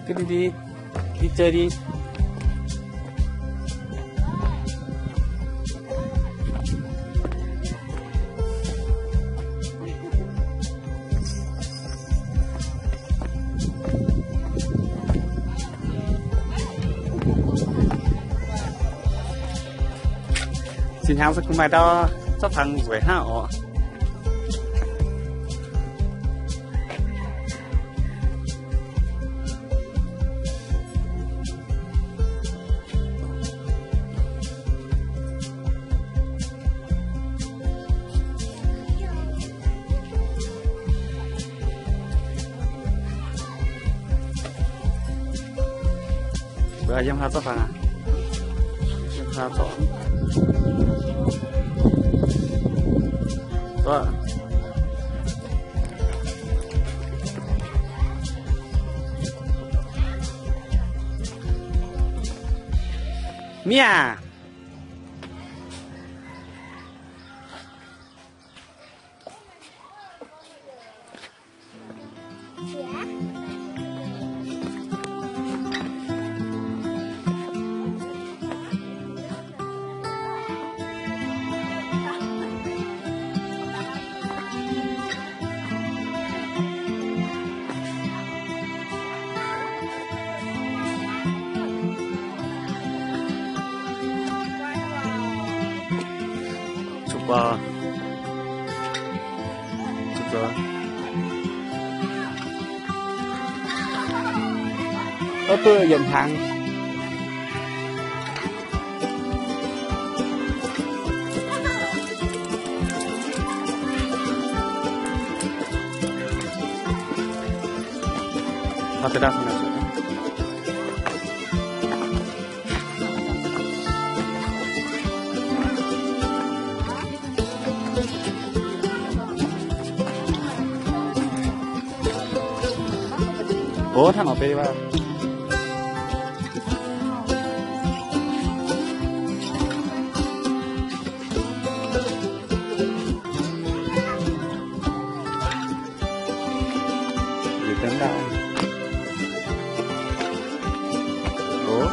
Cứ đi đi, đi chơi đi. Xin chào các bạn đó, sắp thằng quẩy hảo. Bữa em hát sắp thằng à? Em hát rõ. Đó. Mia. Chụp rồi. Tôi dần hàng. Hati dah sana. Ủa thằng nào đi vào? Gì tính đâu? Ủa?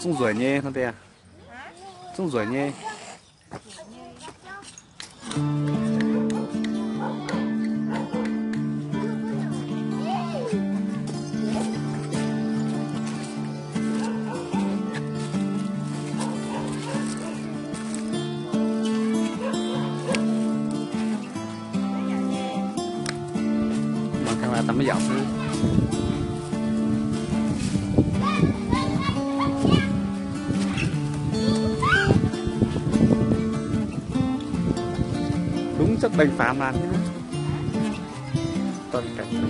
Trung rủi nhé con tè. Trung rủi nhé. Mà các bạn tắm mới dạo thôi. Đúng chất đánh phá màn nhé. Toàn cảnh.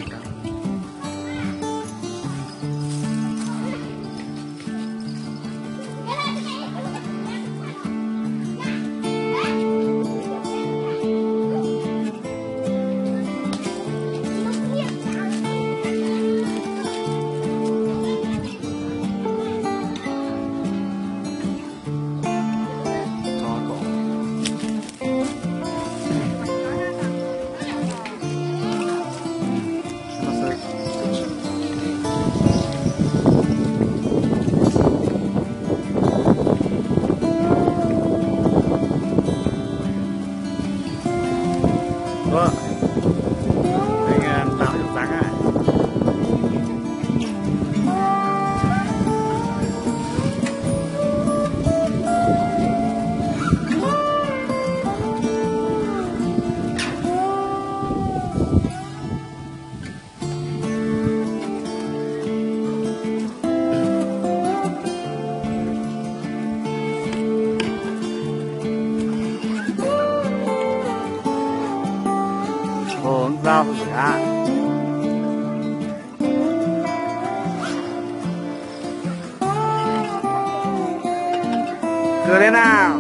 vợ anh tạo được sáng à. Rau à. Cười lên nào.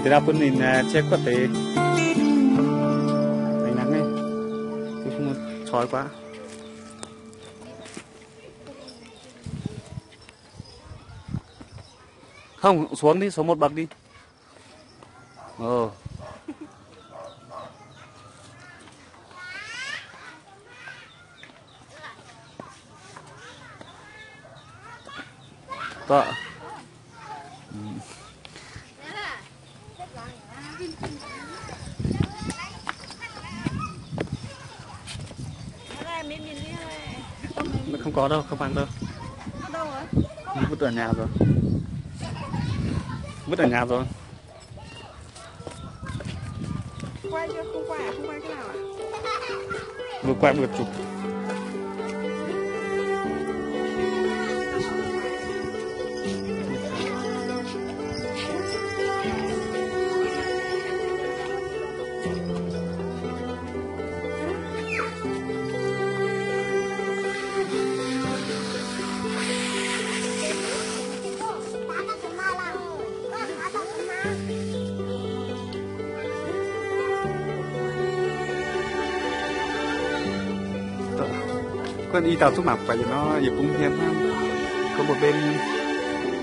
Thế ra pun nhìn check có thể ánh nắng ấy chứ không chói quá. Không, xuống đi, xuống một bậc đi. Đó. Không có đâu, không ăn đâu. Vứt ở nhà rồi. Vứt ở nhà rồi. Quay chưa? Không quay à? Không quay cái nào à? Vừa quay vừa chụp. Con y tàu thuốc mạc phải nó dịp cũng hiếm lắm. Có một bên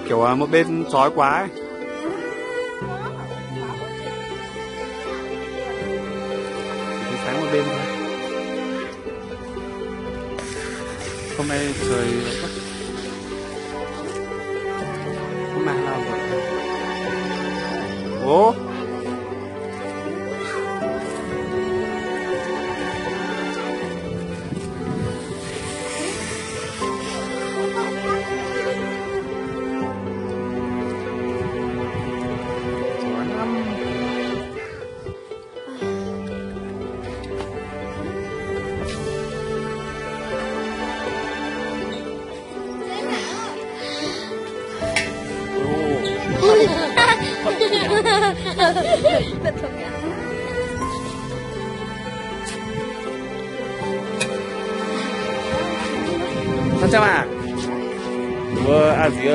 kiểu một bên chói quá ấy. Thì sáng một bên thôi. Hôm nay trời rất không mang nào rồi. Ố Sao chào à? Vừa à gì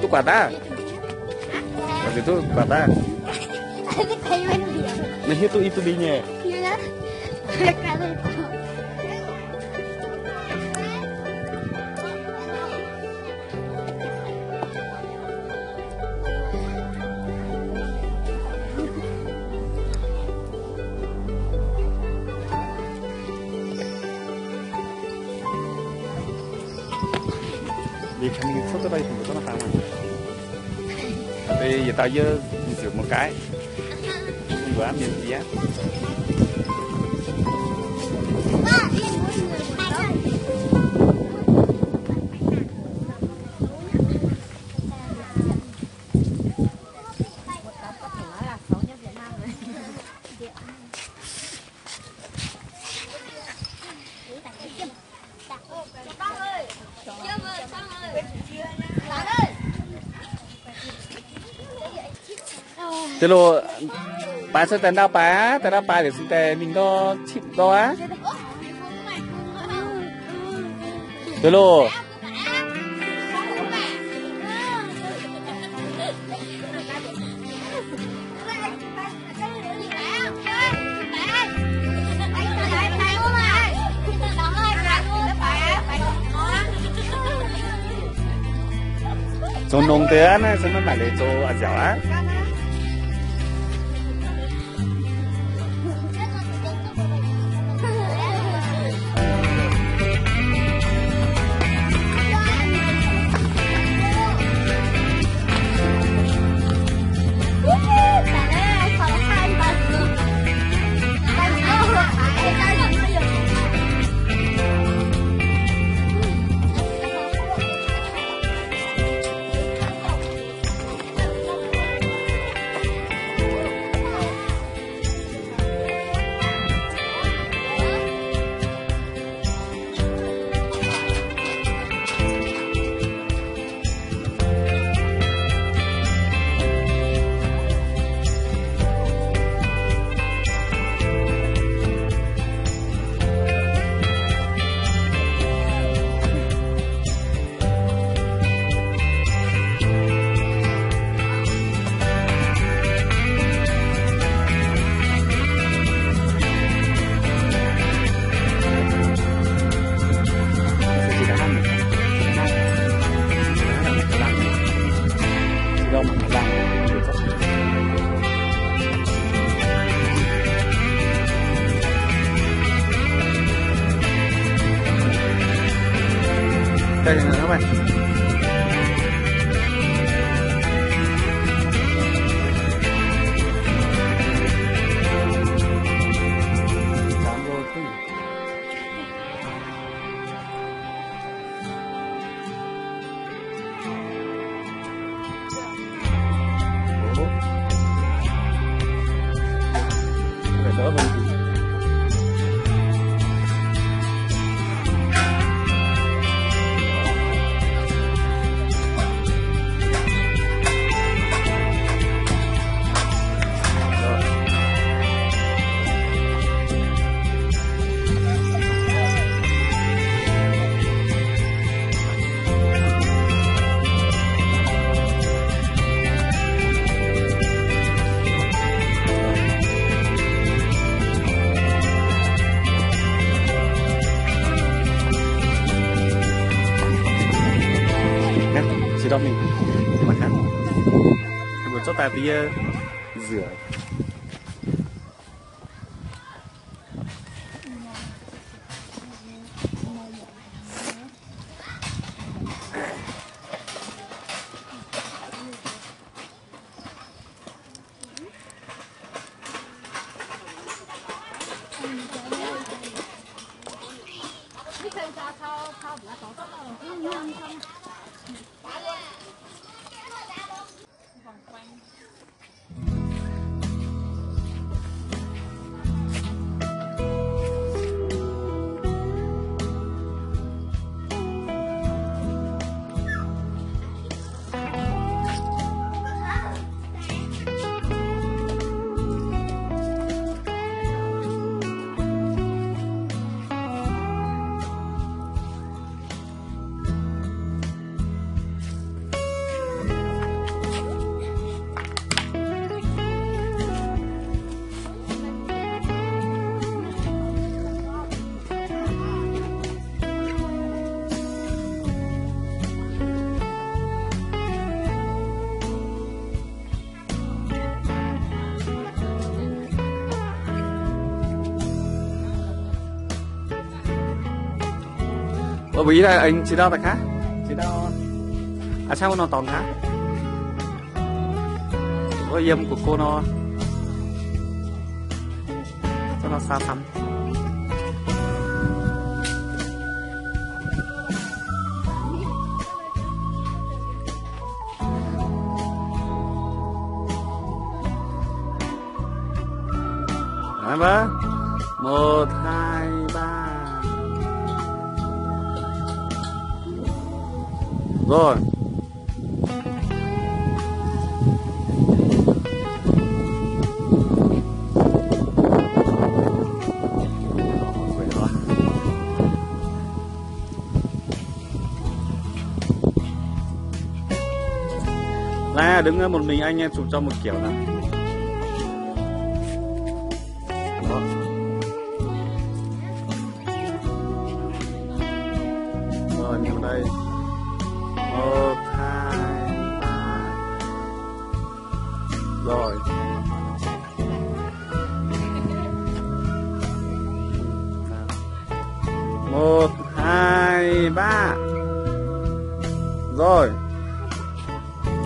tu quả ta? À gì tu quả ta? Nah itu binya. Vì khả năng xuất tới đây thì có nó tăng mà. Bây giờ tao với chịu một cái. Không bữa ăn gì á. Thế lô, bà sẽ tên đau bà để xin tè mình có chịu đó á. Thế lô. Chỗ nông tế này sẽ nó lại chỗ ở dẻo á. Đây là các bạn. Đó mình mặt khác một chỗ ta tí rửa Ở vì là anh chỉ đâu ta khác chỉ đâu à sao nó toàn khác có dâm của cô nó cho nó xa xăm nói bác 1, 2, 3 rồi là đứng một mình anh em chụp cho một kiểu nào. Đó. Rồi nhìn vào đây 1, 2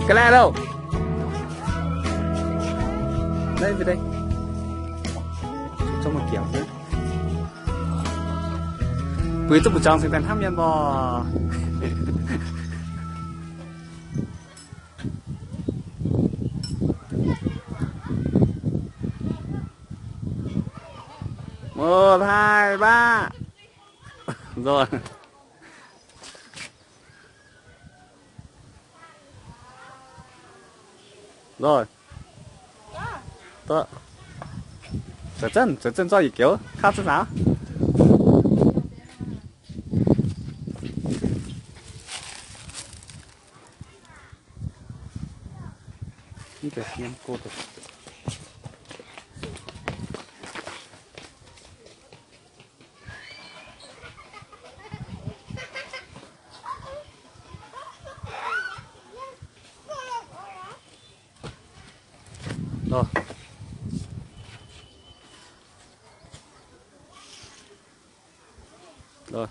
cái lẹ đâu đây về đây cho một kiểu nữa với tôi một trang sẽ tham nhân bò một hai ba rồi rồi tốt trở chân cho ý kiểu khác chứ nào như thế em cô được rồi rồi